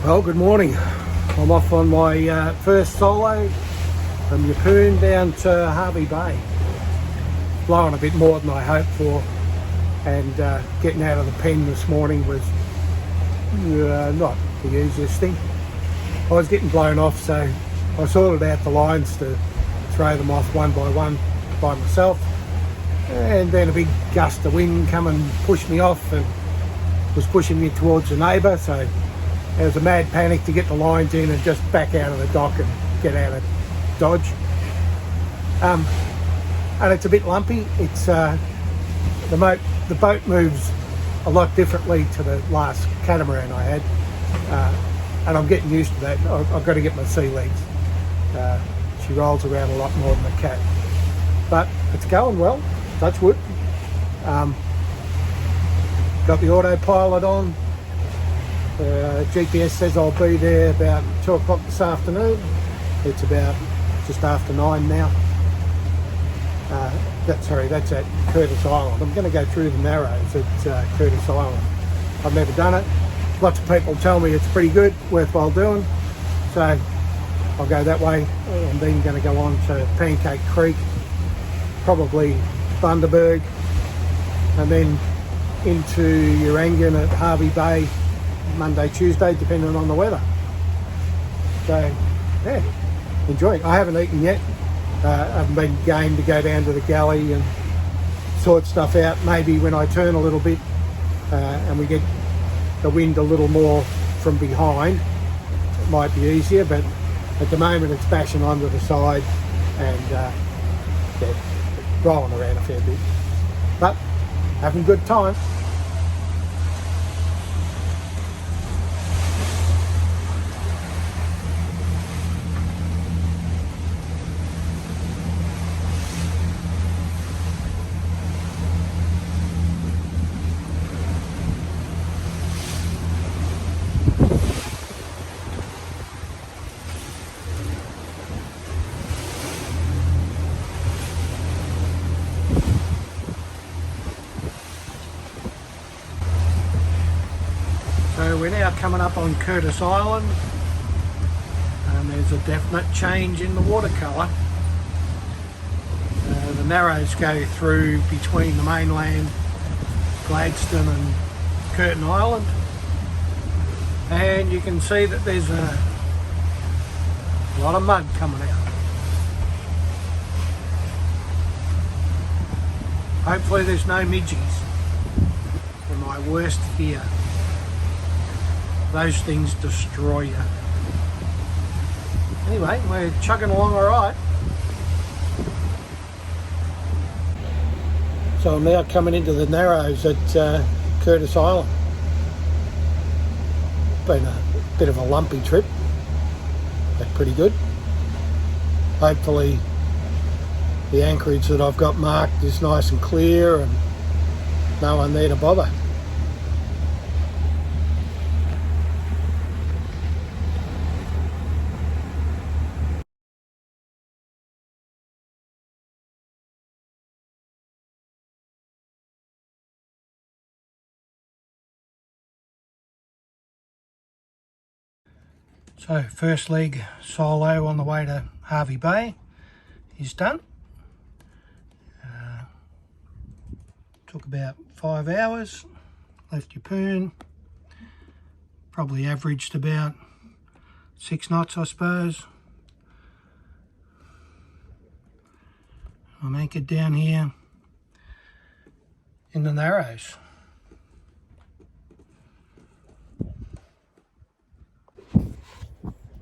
Well, good morning. I'm off on my first solo from Yeppoon down to Harvey Bay. Blowing a bit more than I hoped for, and getting out of the pen this morning was not the easiest thing. I was getting blown off, so I sorted out the lines to throw them off one by one by myself, and then a big gust of wind come and pushed me off and was pushing me towards the neighbour, so there was a mad panic to get the lines in and just back out of the dock and get out of Dodge. And it's a bit lumpy. It's the boat moves a lot differently to the last catamaran I had, and I'm getting used to that. I've got to get my sea legs. She rolls around a lot more than the cat, but it's going well. Touch wood. Got the autopilot on. GPS says I'll be there about 2 o'clock this afternoon. It's about just after 9 now. That's at Curtis Island. I'm going to go through the Narrows at Curtis Island. I've never done it. Lots of people tell me it's pretty good, worthwhile doing. So I'll go that way. I'm then going to go on to Pancake Creek, probably Bundaberg, and then into Urangan at Harvey Bay Monday, Tuesday, depending on the weather. So yeah, enjoying. I haven't eaten yet. I haven't been game to go down to the galley and sort stuff out. Maybe when I turn a little bit and we get the wind a little more from behind, it might be easier, but at the moment it's bashing onto the side and rolling around a fair bit, but having a good time. So we're now coming up on Curtis Island, and there's a definite change in the watercolour. The Narrows go through between the mainland, Gladstone and Curtin Island, and you can see that there's a lot of mud coming out. Hopefully there's no midgies. They're my worst fear. Those things destroy you. Anyway, we're chugging along all right. So I'm now coming into the Narrows at Curtis Island. Been a bit of a lumpy trip, but pretty good. Hopefully the anchorage that I've got marked is nice and clear and no one there to bother. So first leg solo on the way to Harvey Bay is done. Took about 5 hours, left Yeppoon, probably averaged about 6 knots I suppose. I'm anchored down here in the Narrows.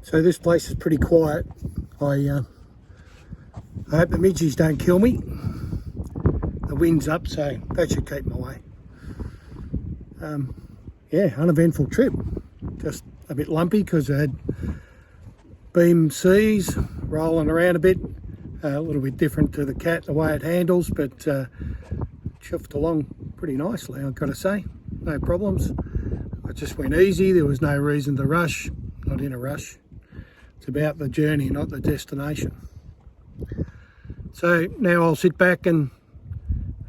So this place is pretty quiet. I hope the midgies don't kill me. The wind's up, so that should keep them away. Yeah, uneventful trip. Just a bit lumpy because I had beam seas rolling around a bit. A little bit different to the cat, the way it handles, but chuffed along pretty nicely, I've got to say. No problems. I just went easy. There was no reason to rush. Not in a rush. It's about the journey, not the destination. So now I'll sit back and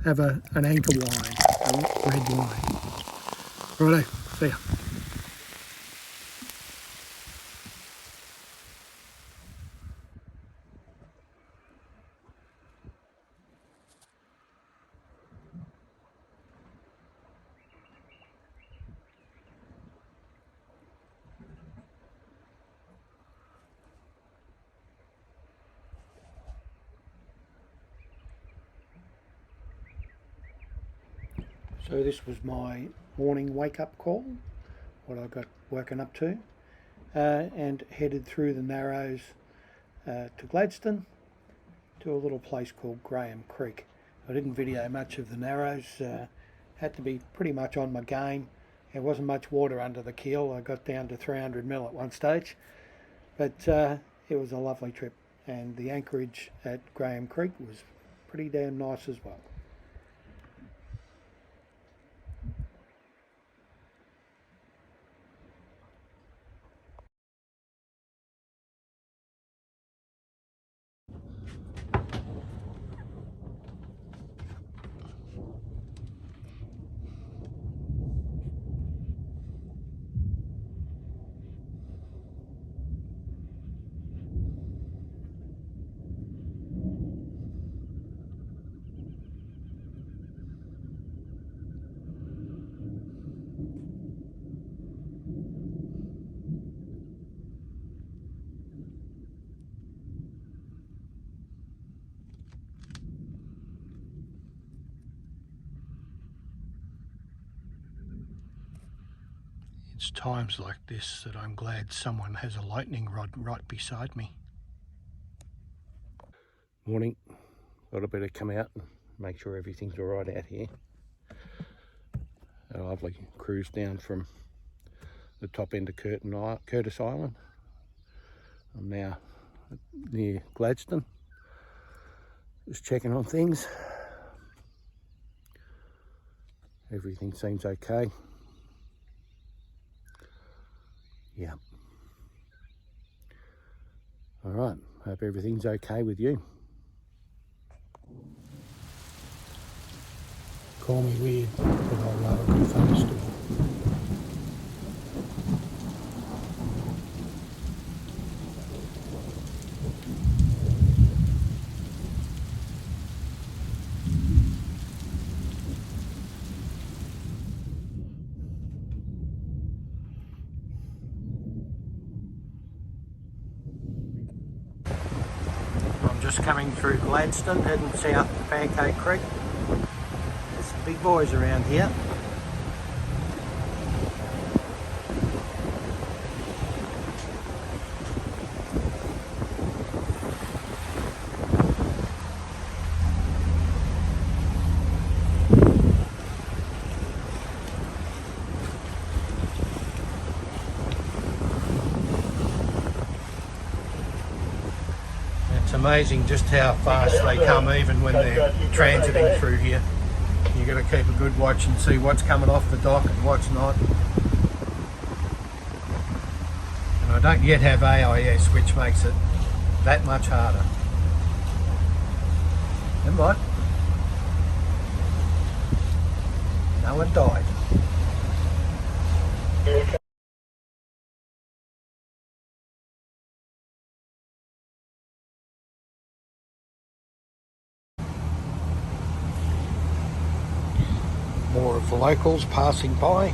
have an anchor wine, a red wine. Righto, see ya. So this was my morning wake-up call, what I got woken up to, and headed through the Narrows to Gladstone, to a little place called Graham Creek. I didn't video much of the Narrows, had to be pretty much on my game. There wasn't much water under the keel. I got down to 300 mil at one stage, but it was a lovely trip, and the anchorage at Graham Creek was pretty damn nice as well. It's times like this that I'm glad someone has a lightning rod right beside me. Morning. Thought I'd better come out and make sure everything's all right out here. A lovely cruise down from the top end of Curtis Island. I'm now near Gladstone, just checking on things. Everything seems okay. Yeah. All right, hope everything's okay with you. Call me weird, but I love a good thunderstorm. I'm just coming through Gladstone, heading south to Pancake Creek. There's some big boys around here. It's amazing just how fast they come even when they're transiting through here. You've got to keep a good watch and see what's coming off the dock and what's not. And I don't yet have AIS, which makes it that much harder. Never mind. No one died. More of the locals passing by.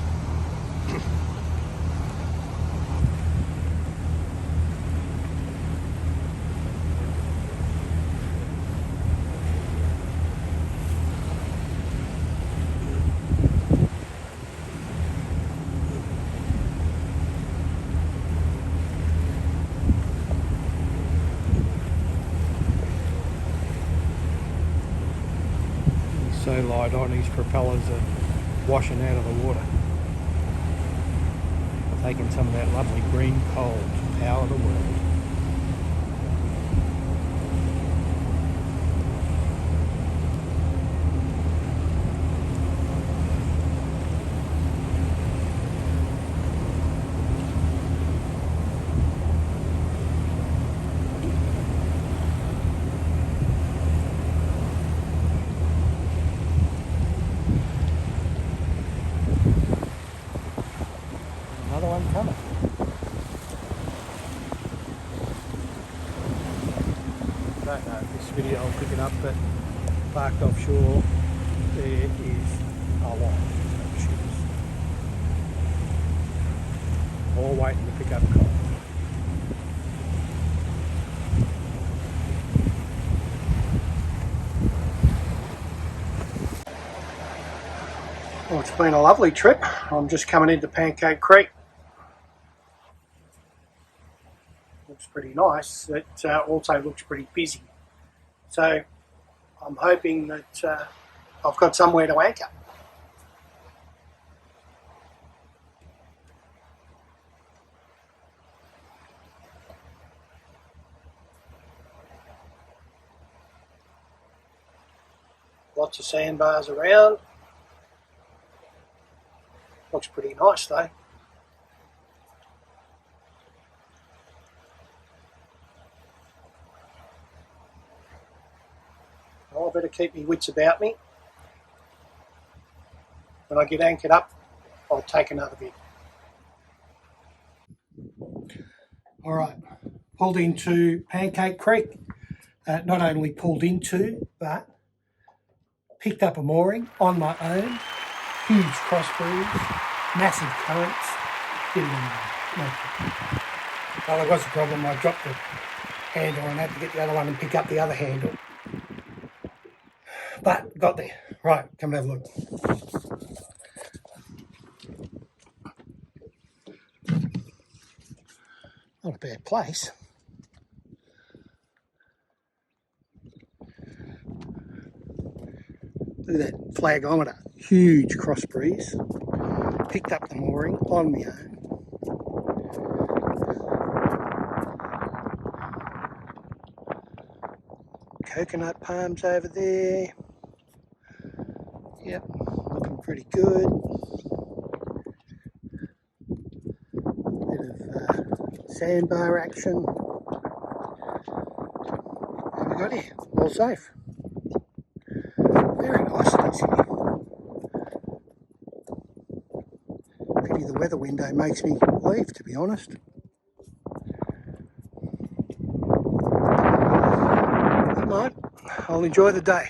He's so light on, his propellers are washing out of the water. Taking some of that lovely green coal to power the world. Another one coming. I don't know if this video will pick it up, but parked offshore there is a lot of ships, all waiting to pick up coal. It's been a lovely trip. I'm just coming into Pancake Creek. Looks pretty nice. It also looks pretty busy. So I'm hoping that I've got somewhere to anchor. Lots of sandbars around. Looks pretty nice though. Well, I better keep my wits about me. When I get anchored up, I'll take another bit. All right, pulled into Pancake Creek. Not only pulled into, but picked up a mooring on my own. Huge cross breeze, massive currents. Didn't know. Well, there was a problem. I dropped the handle and had to get the other one and pick up the other handle. But got there. Right, come and have a look. Not a bad place. Look at that flagometer. Huge cross breeze. Picked up the mooring on my own. Coconut palms over there. Yep, looking pretty good. Bit of sandbar action. What have we got here? All safe. Very nice it is here. Pity the weather window makes me leave, to be honest. Never mind, I'll enjoy the day.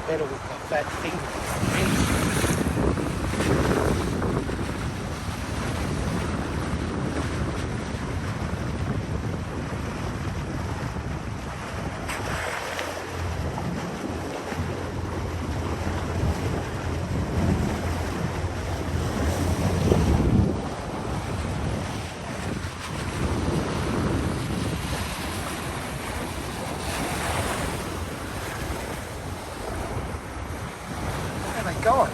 Better with my fat finger. Going.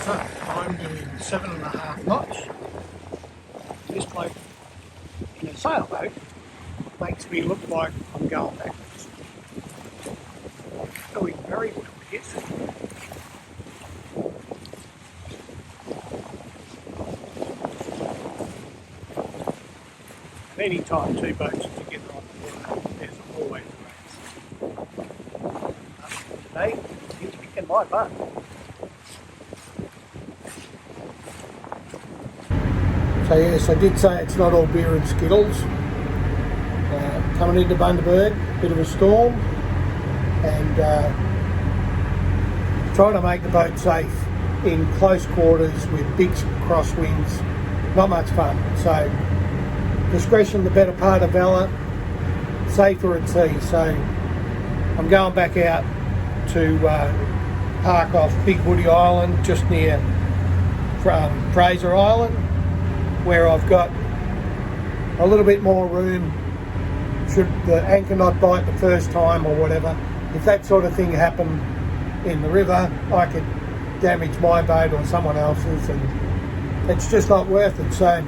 So I'm doing 7.5 knots. This bloke in a sailboat makes me look like I'm going backwards. Doing very well, yes. Any time two boats are together on the water, there's always Hey, he's kicking my butt. So yes, I did say it's not all beer and skittles. Coming into Bundaberg, bit of a storm, and trying to make the boat safe in close quarters with big crosswinds. Not much fun. So discretion the better part of valour, safer at sea. So I'm going back out to park off Big Woody Island, just near Fraser Island, where I've got a little bit more room should the anchor not bite the first time or whatever. If that sort of thing happened in the river, I could damage my boat or someone else's, and it's just not worth it. So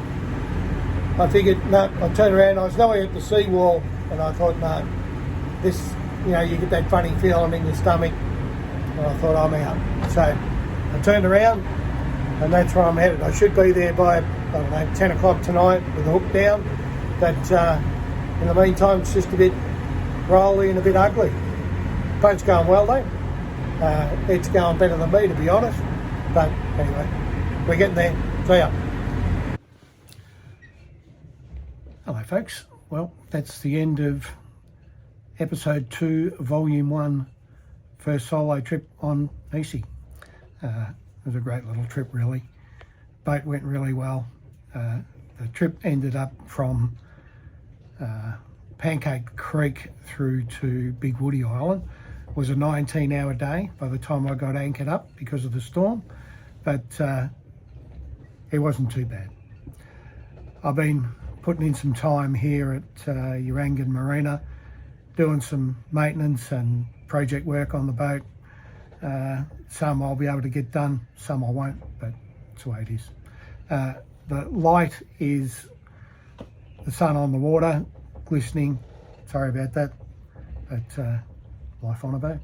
I figured, no, I turned around, I was nowhere at the seawall, and I thought, no, this, you know, you get that funny feeling in your stomach, and I thought, I'm out. So I turned around, and that's where I'm headed. I should be there by, I don't know, 10 o'clock tonight with the hook down, but in the meantime, it's just a bit rolly and a bit ugly. Boat's going well though. It's going better than me, to be honest. But anyway, we're getting there. See ya. Hello folks. Well, that's the end of episode 2, volume 1, first solo trip on Easy. It was a great little trip really. Boat went really well. The trip ended up from Pancake Creek through to Big Woody Island. It was a 19-hour day by the time I got anchored up because of the storm, but it wasn't too bad. I've been putting in some time here at Urangan Marina, doing some maintenance and project work on the boat. Some I'll be able to get done, some I won't, but it's the way it is. The light is the sun on the water, glistening. Sorry about that, but life on a boat.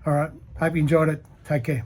All right, hope you enjoyed it. Take care.